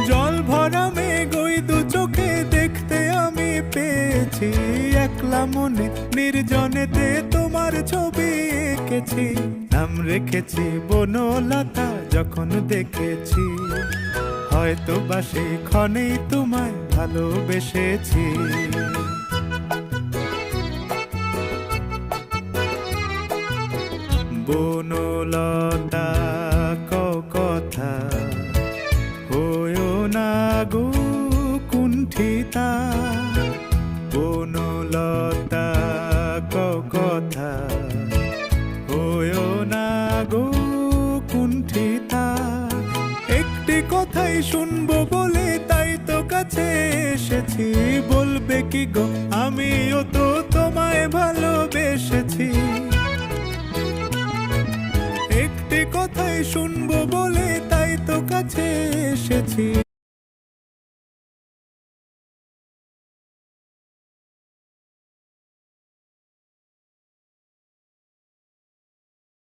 জল ভরা মেঘ ওই দু চোখে দেখতে আমি পেয়েছি, একলা মনে নির্জনেতে তোমার ছবি এঁকেছি। নাম রেখেছি বনলতা যখন দেখেছি, হয়তো বা সেই ক্ষণেই তোমায় ভালোবেসেছি। বনলতা কথা হয়ো না গো কুণ্ঠিতা, বনলতা কথা হয়ো না গো কুণ্ঠিতা। একটি কথাই শুনবো বলে তাই তো কাছে এসেছি, বলবে কি গো আমিও তো তোমায় ভালোবেসেছি। একটি কথাই শুনবো বলে তাই তো কাছে এসেছি,